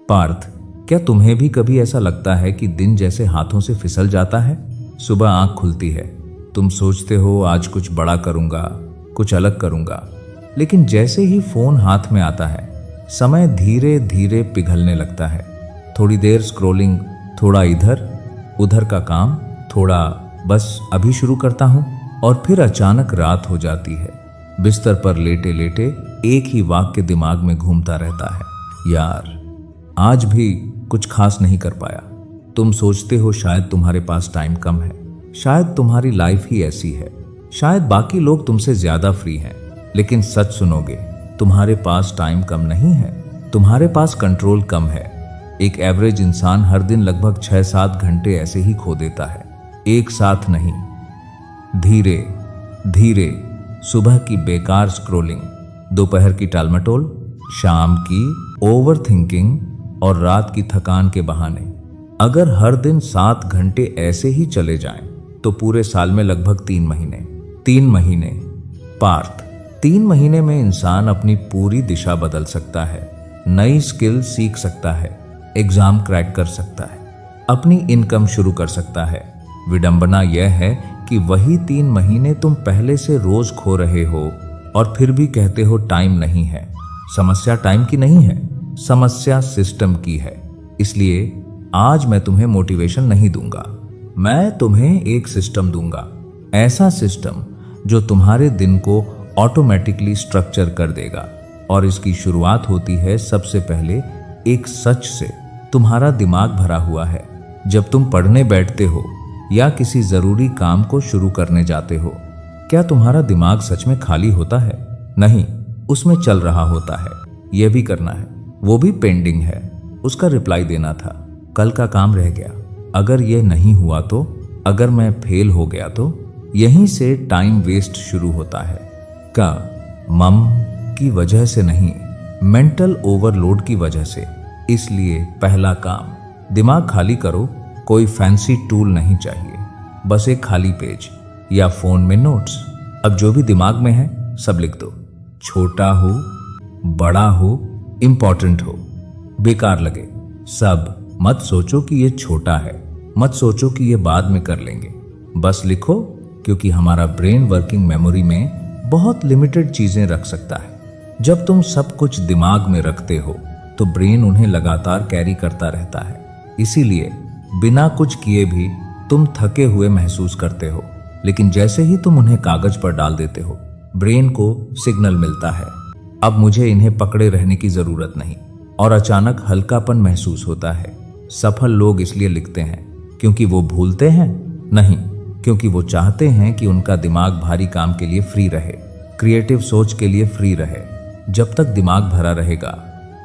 पार्थ, क्या तुम्हें भी कभी ऐसा लगता है कि दिन जैसे हाथों से फिसल जाता है? सुबह आंख खुलती है, तुम सोचते हो आज कुछ बड़ा करूंगा, कुछ अलग करूंगा, लेकिन जैसे ही फोन हाथ में आता है समय धीरे धीरे पिघलने लगता है। थोड़ी देर स्क्रॉलिंग, थोड़ा इधर उधर का काम, थोड़ा बस अभी शुरू करता हूं, और फिर अचानक रात हो जाती है। बिस्तर पर लेटे लेटे एक ही वाक्य दिमाग में घूमता रहता है, यार आज भी कुछ खास नहीं कर पाया। तुम सोचते हो शायद तुम्हारे पास टाइम कम है, शायद तुम्हारी लाइफ ही ऐसी है, शायद बाकी लोग तुमसे ज्यादा फ्री हैं, लेकिन सच सुनोगे, तुम्हारे पास टाइम कम नहीं है, तुम्हारे पास कंट्रोल कम है। एक एवरेज इंसान हर दिन लगभग 6-7 घंटे ऐसे ही खो देता है, एक साथ नहीं, धीरे धीरे। सुबह की बेकार स्क्रोलिंग, दोपहर की टालमटोल, शाम की ओवर थिंकिंग और रात की थकान के बहाने। अगर हर दिन 7 घंटे ऐसे ही चले जाएं, तो पूरे साल में लगभग 3 महीने पार्थ, 3 महीने में इंसान अपनी पूरी दिशा बदल सकता है, नई स्किल सीख सकता है, एग्जाम क्रैक कर सकता है, अपनी इनकम शुरू कर सकता है। विडंबना यह है कि वही 3 महीने तुम पहले से रोज खो रहे हो और फिर भी कहते हो टाइम नहीं है। समस्या टाइम की नहीं है, समस्या सिस्टम की है। इसलिए आज मैं तुम्हें मोटिवेशन नहीं दूंगा, मैं तुम्हें एक सिस्टम दूंगा, ऐसा सिस्टम जो तुम्हारे दिन को ऑटोमेटिकली स्ट्रक्चर कर देगा। और इसकी शुरुआत होती है सबसे पहले एक सच से। तुम्हारा दिमाग भरा हुआ है। जब तुम पढ़ने बैठते हो या किसी जरूरी काम को शुरू करने जाते हो, क्या तुम्हारा दिमाग सच में खाली होता है? नहीं, उसमें चल रहा होता है, यह भी करना है, वो भी पेंडिंग है, उसका रिप्लाई देना था, कल का काम रह गया, अगर यह नहीं हुआ तो, अगर मैं फेल हो गया तो। यहीं से टाइम वेस्ट शुरू होता है। का मम की वजह से नहीं, मेंटल ओवरलोड की वजह से। इसलिए पहला काम, दिमाग खाली करो। कोई फैंसी टूल नहीं चाहिए, बस एक खाली पेज या फोन में नोट्स। अब जो भी दिमाग में है सब लिख दो, छोटा हो, बड़ा हो, इंपॉर्टेंट हो, बेकार लगे सब। मत सोचो कि ये छोटा है, मत सोचो कि ये बाद में कर लेंगे, बस लिखो, क्योंकि हमारा ब्रेन वर्किंग मेमोरी में बहुत लिमिटेड चीजें रख सकता है। जब तुम सब कुछ दिमाग में रखते हो तो ब्रेन उन्हें लगातार कैरी करता रहता है। इसीलिए बिना कुछ किए भी तुम थके हुए महसूस करते हो, लेकिन जैसे ही तुम उन्हें कागज पर डाल देते हो, ब्रेन को सिग्नल मिलता है, अब मुझे इन्हें पकड़े रहने की जरूरत नहीं, और अचानक हल्कापन महसूस होता है। सफल लोग इसलिए लिखते हैं क्योंकि वो भूलते हैं? नहीं, क्योंकि वो चाहते हैं कि उनका दिमाग भारी काम के लिए फ्री रहे, क्रिएटिव सोच के लिए फ्री रहे। जब तक दिमाग भरा रहेगा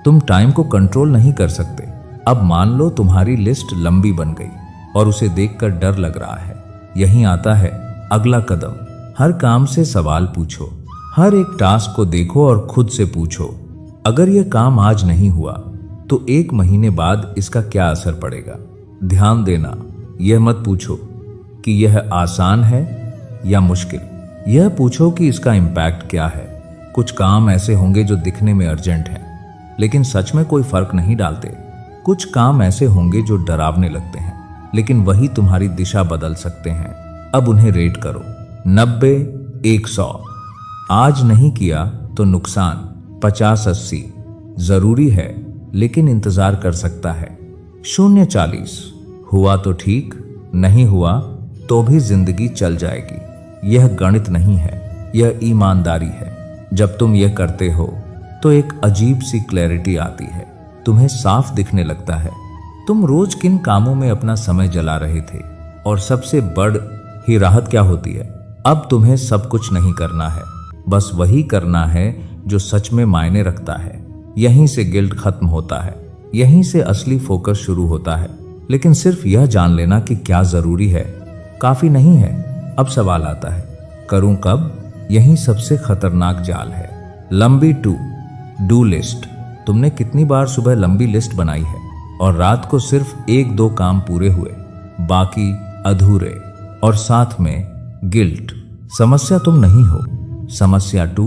तुम टाइम को कंट्रोल नहीं कर सकते। अब मान लो तुम्हारी लिस्ट लंबी बन गई और उसे देखकर डर लग रहा है। यहीं आता है अगला कदम। हर काम से सवाल पूछो, हर एक टास्क को देखो और खुद से पूछो, अगर यह काम आज नहीं हुआ तो 1 महीने बाद इसका क्या असर पड़ेगा? ध्यान देना, यह मत पूछो कि यह आसान है या मुश्किल, यह पूछो कि इसका इम्पैक्ट क्या है। कुछ काम ऐसे होंगे जो दिखने में अर्जेंट हैं, लेकिन सच में कोई फर्क नहीं डालते। कुछ काम ऐसे होंगे जो डरावने लगते हैं, लेकिन वही तुम्हारी दिशा बदल सकते हैं। अब उन्हें रेट करो, 90, 100। आज नहीं किया तो नुकसान 50-80। जरूरी है लेकिन इंतजार कर सकता है 0-40। हुआ तो ठीक, नहीं हुआ तो भी जिंदगी चल जाएगी। यह गणित नहीं है, यह ईमानदारी है। जब तुम यह करते हो तो एक अजीब सी क्लैरिटी आती है, तुम्हें साफ दिखने लगता है तुम रोज किन कामों में अपना समय जला रहे थे। और सबसे बड़ ही राहत क्या होती है, अब तुम्हें सब कुछ नहीं करना है, बस वही करना है जो सच में मायने रखता है। यहीं से गिल्ट खत्म होता है, यहीं से असली फोकस शुरू होता है। लेकिन सिर्फ यह जान लेना कि क्या जरूरी है काफी नहीं है। अब सवाल आता है, करूं कब? यही सबसे खतरनाक जाल है। लंबी टू डू लिस्ट। तुमने कितनी बार सुबह लंबी लिस्ट बनाई है और रात को सिर्फ 1-2 काम पूरे हुए, बाकी अधूरे, और साथ में गिल्ट। समस्या तुम नहीं हो, समस्या टू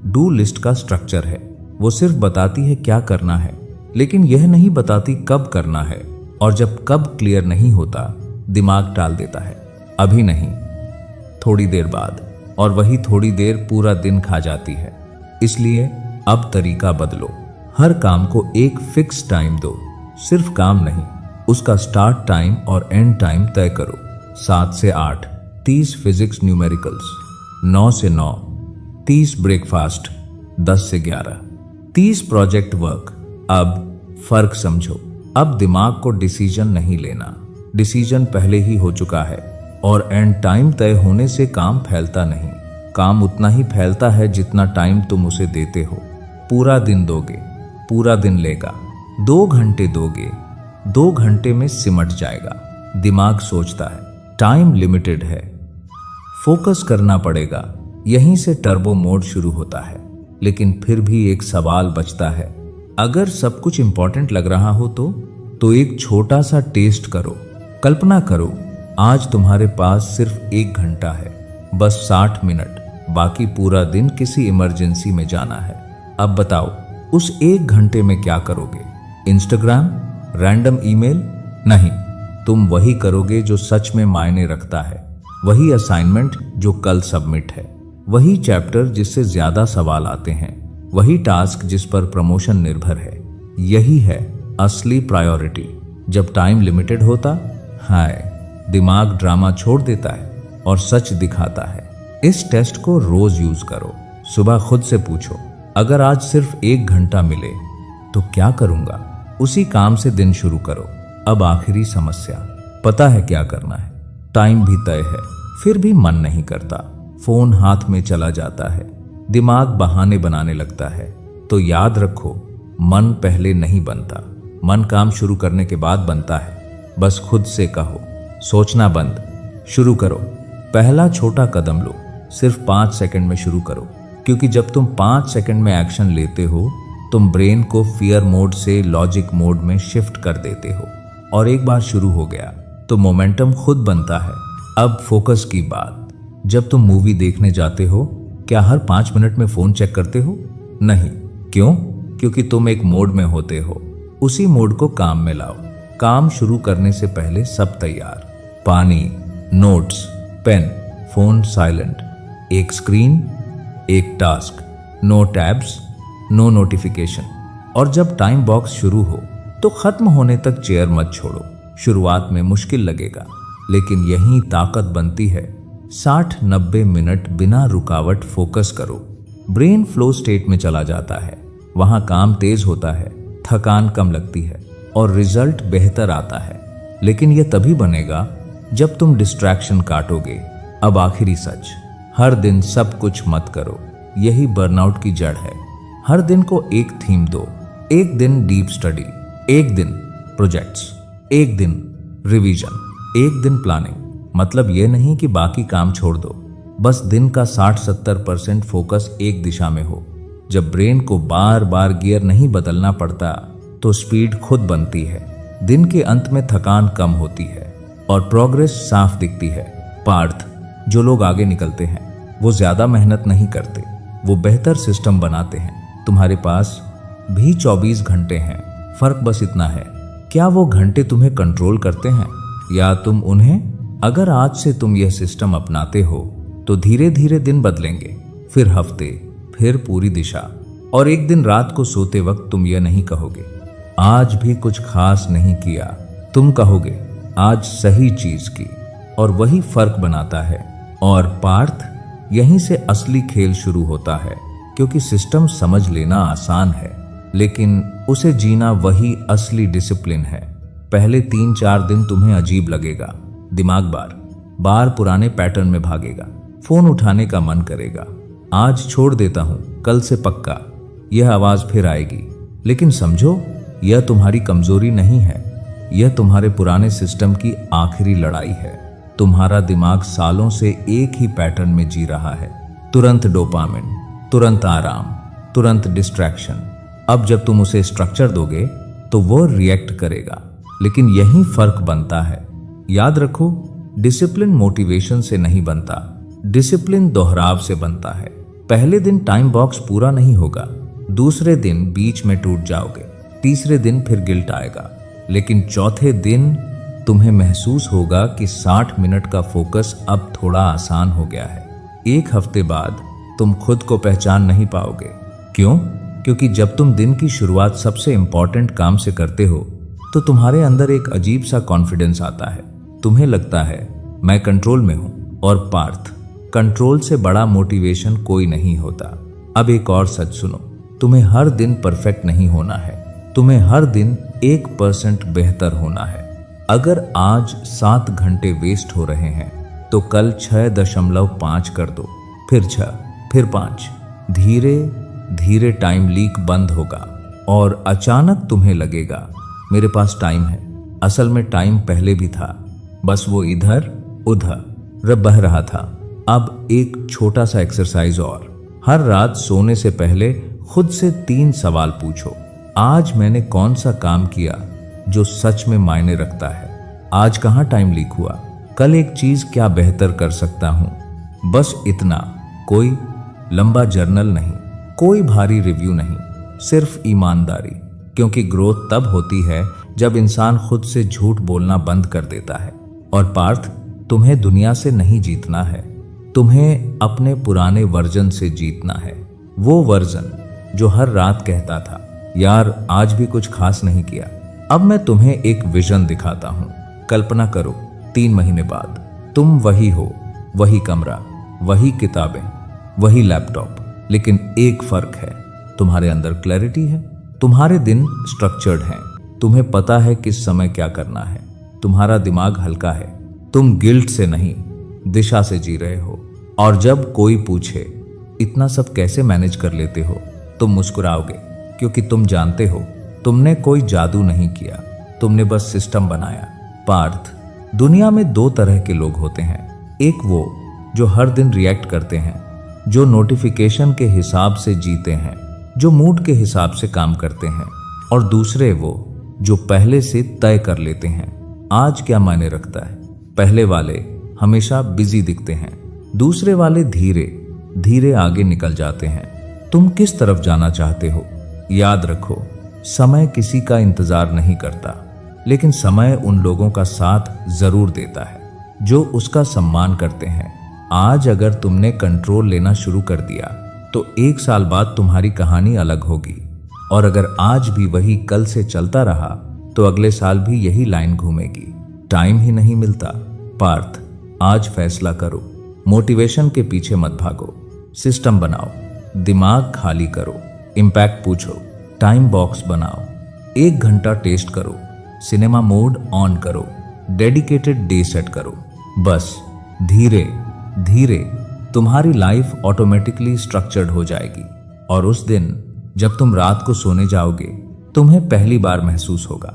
डू लिस्ट का स्ट्रक्चर है। वो सिर्फ बताती है क्या करना है, लेकिन यह नहीं बताती कब करना है, और जब कब क्लियर नहीं होता दिमाग टाल देता है। अभी नहीं, थोड़ी देर बाद, और वही थोड़ी देर पूरा दिन खा जाती है। इसलिए अब तरीका बदलो। हर काम को एक फिक्स टाइम दो। सिर्फ काम नहीं, उसका स्टार्ट टाइम और एंड टाइम तय करो। 7 से 8 30 फिजिक्स न्यूमेरिकल्स, 9 से 9 30 ब्रेकफास्ट, 10 से 11 30 प्रोजेक्ट वर्क। अब फर्क समझो। अब दिमाग को डिसीजन नहीं लेना, डिसीजन पहले ही हो चुका है, और एंड टाइम तय होने से काम फैलता नहीं। काम उतना ही फैलता है जितना टाइम तुम उसे देते हो। पूरा दिन दोगे, पूरा दिन लेगा। 2 घंटे दोगे, 2 घंटे में सिमट जाएगा। दिमाग सोचता है टाइम लिमिटेड है, फोकस करना पड़ेगा। यहीं से टर्बो मोड शुरू होता है। लेकिन फिर भी एक सवाल बचता है, अगर सब कुछ इंपॉर्टेंट लग रहा हो तो एक छोटा सा टेस्ट करो। कल्पना करो आज तुम्हारे पास सिर्फ 1 घंटा है, बस 60 मिनट, बाकी पूरा दिन किसी इमरजेंसी में जाना है। अब बताओ उस 1 घंटे में क्या करोगे? Instagram, random email? नहीं, तुम वही करोगे जो सच में मायने रखता है। वही असाइनमेंट जो कल सबमिट है, वही चैप्टर जिससे ज्यादा सवाल आते हैं, वही टास्क जिस पर प्रमोशन निर्भर है। यही है असली प्रायोरिटी। जब टाइम लिमिटेड होता, हाय, दिमाग ड्रामा छोड़ देता है और सच दिखाता है। इस टेस्ट को रोज यूज करो। सुबह खुद से पूछो, अगर आज सिर्फ 1 घंटा मिले तो क्या करूंगा? उसी काम से दिन शुरू करो। अब आखिरी समस्या, पता है क्या करना है, टाइम भी तय है, फिर भी मन नहीं करता। फोन हाथ में चला जाता है, दिमाग बहाने बनाने लगता है। तो याद रखो, मन पहले नहीं बनता, मन काम शुरू करने के बाद बनता है। बस खुद से कहो, सोचना बंद, शुरू करो। पहला छोटा कदम लो, सिर्फ 5 सेकंड में शुरू करो, क्योंकि जब तुम 5 सेकंड में एक्शन लेते हो तुम ब्रेन को फियर मोड से लॉजिक मोड में शिफ्ट कर देते हो, और एक बार शुरू हो गया तो मोमेंटम खुद बनता है। अब फोकस की बात, जब तुम मूवी देखने जाते हो क्या हर 5 मिनट में फोन चेक करते हो? नहीं। क्यों? क्योंकि तुम एक मोड में होते हो। उसी मोड को काम में लाओ। काम शुरू करने से पहले सब तैयार, पानी, नोट्स, पेन, फोन साइलेंट, एक स्क्रीन, एक task, no tabs, no notification. और जब टाइम बॉक्स शुरू हो तो खत्म होने तक चेयर मत छोड़ो। शुरुआत में मुश्किल लगेगा, लेकिन यही ताकत बनती है। 60-90 मिनट बिना रुकावट फोकस करो। ब्रेन फ्लो स्टेट में चला जाता है। वहां काम तेज होता है, थकान कम लगती है और रिजल्ट बेहतर आता है। लेकिन यह तभी बनेगा जब तुम डिस्ट्रैक्शन काटोगे। अब आखिरी सच, हर दिन सब कुछ मत करो। यही बर्नआउट की जड़ है। हर दिन को एक थीम दो। एक दिन डीप स्टडी, एक दिन प्रोजेक्ट्स, एक दिन रिवीजन, एक दिन प्लानिंग। मतलब यह नहीं कि बाकी काम छोड़ दो, बस दिन का 60-70% फोकस एक दिशा में हो। जब ब्रेन को बार बार गियर नहीं बदलना पड़ता तो स्पीड खुद बनती है। दिन के अंत में थकान कम होती है और प्रोग्रेस साफ दिखती है। पार्थ, जो लोग आगे निकलते हैं वो ज्यादा मेहनत नहीं करते, वो बेहतर सिस्टम बनाते हैं। तुम्हारे पास भी 24 घंटे हैं। फर्क बस इतना है, क्या वो घंटे तुम्हें कंट्रोल करते हैं या तुम उन्हें? अगर आज से तुम यह सिस्टम अपनाते हो तो धीरे धीरे दिन बदलेंगे, फिर हफ्ते, फिर पूरी दिशा। और एक दिन रात को सोते वक्त तुम यह नहीं कहोगे आज भी कुछ खास नहीं किया, तुम कहोगे आज सही चीज की। और वही फर्क बनाता है। और पार्थ, यहीं से असली खेल शुरू होता है, क्योंकि सिस्टम समझ लेना आसान है, लेकिन उसे जीना वही असली डिसिप्लिन है। पहले 3-4 दिन तुम्हें अजीब लगेगा, दिमाग बार बार पुराने पैटर्न में भागेगा, फोन उठाने का मन करेगा, आज छोड़ देता हूं, कल से पक्का, यह आवाज फिर आएगी। लेकिन समझो, यह तुम्हारी कमजोरी नहीं है, यह तुम्हारे पुराने सिस्टम की आखिरी लड़ाई है। तुम्हारा दिमाग सालों से एक ही पैटर्न में जी रहा है, तुरंत डोपामिन, तुरंत आराम, तुरंत डिस्ट्रैक्शन। अब जब तुम उसे स्ट्रक्चर दोगे तो वो रिएक्ट करेगा। लेकिन यही फर्क बनता है। याद रखो, डिसिप्लिन मोटिवेशन से नहीं बनता, डिसिप्लिन दोहराव से बनता है। पहले दिन टाइम बॉक्स पूरा नहीं होगा, दूसरे दिन बीच में टूट जाओगे, तीसरे दिन फिर गिल्ट आएगा, लेकिन चौथे दिन तुम्हें महसूस होगा कि 60 मिनट का फोकस अब थोड़ा आसान हो गया है। एक हफ्ते बाद तुम खुद को पहचान नहीं पाओगे। क्यों? क्योंकि जब तुम दिन की शुरुआत सबसे इंपॉर्टेंट काम से करते हो तो तुम्हारे अंदर एक अजीब सा कॉन्फिडेंस आता है। तुम्हें लगता है मैं कंट्रोल में हूं। और पार्थ, कंट्रोल से बड़ा मोटिवेशन कोई नहीं होता। अब एक और सच सुनो, तुम्हें हर दिन परफेक्ट नहीं होना है, तुम्हें हर दिन 1% बेहतर होना है। अगर आज 7 घंटे वेस्ट हो रहे हैं तो कल 6.5 कर दो, फिर 6, फिर 5। धीरे धीरे टाइम लीक बंद होगा और अचानक तुम्हें लगेगा मेरे पास टाइम है। असल में टाइम पहले भी था, बस वो इधर उधर बह रहा था। अब एक छोटा सा एक्सरसाइज और, हर रात सोने से पहले खुद से 3 सवाल पूछो। आज मैंने कौन सा काम किया जो सच में मायने रखता है? आज कहाँ टाइम लीक हुआ? कल एक चीज क्या बेहतर कर सकता हूं? बस इतना। कोई लंबा जर्नल नहीं, कोई भारी रिव्यू नहीं, सिर्फ ईमानदारी। क्योंकि ग्रोथ तब होती है जब इंसान खुद से झूठ बोलना बंद कर देता है। और पार्थ, तुम्हें दुनिया से नहीं जीतना है, तुम्हें अपने पुराने वर्जन से जीतना है। वो वर्जन जो हर रात कहता था यार आज भी कुछ खास नहीं किया। अब मैं तुम्हें एक विजन दिखाता हूं। कल्पना करो 3 महीने बाद तुम वही हो, वही कमरा, वही किताबें, वही लैपटॉप, लेकिन एक फर्क है, तुम्हारे अंदर क्लैरिटी है, तुम्हारे दिन स्ट्रक्चर्ड हैं, तुम्हें पता है किस समय क्या करना है, तुम्हारा दिमाग हल्का है, तुम गिल्ट से नहीं दिशा से जी रहे हो। और जब कोई पूछे इतना सब कैसे मैनेज कर लेते हो, तुम मुस्कुराओगे, क्योंकि तुम जानते हो तुमने कोई जादू नहीं किया, तुमने बस सिस्टम बनाया। पार्थ, दुनिया में 2 तरह के लोग होते हैं। एक वो जो हर दिन रिएक्ट करते हैं, जो नोटिफिकेशन के हिसाब से जीते हैं, जो मूड के हिसाब से काम करते हैं। और दूसरे वो जो पहले से तय कर लेते हैं आज क्या मायने रखता है। पहले वाले हमेशा बिजी दिखते हैं, दूसरे वाले धीरे धीरे आगे निकल जाते हैं। तुम किस तरफ जाना चाहते हो? याद रखो, समय किसी का इंतजार नहीं करता, लेकिन समय उन लोगों का साथ जरूर देता है जो उसका सम्मान करते हैं। आज अगर तुमने कंट्रोल लेना शुरू कर दिया तो 1 साल बाद तुम्हारी कहानी अलग होगी। और अगर आज भी वही कल से चलता रहा तो अगले साल भी यही लाइन घूमेगी। टाइम ही नहीं मिलता। पार्थ, आज फैसला करो, मोटिवेशन के पीछे मत भागो, सिस्टम बनाओ, दिमाग खाली करो, इम्पैक्ट पूछो, टाइम बॉक्स बनाओ, 1 घंटा टेस्ट करो, सिनेमा मोड ऑन करो, डेडिकेटेड डे सेट करो। बस धीरे धीरे तुम्हारी लाइफ ऑटोमेटिकली स्ट्रक्चर्ड हो जाएगी। और उस दिन जब तुम रात को सोने जाओगे तुम्हें पहली बार महसूस होगा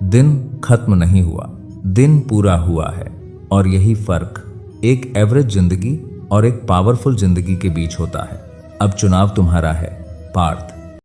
दिन खत्म नहीं हुआ, दिन पूरा हुआ है। और यही फर्क एक एवरेज जिंदगी और एक पावरफुल जिंदगी के बीच होता है। अब चुनाव तुम्हारा है पार्थ।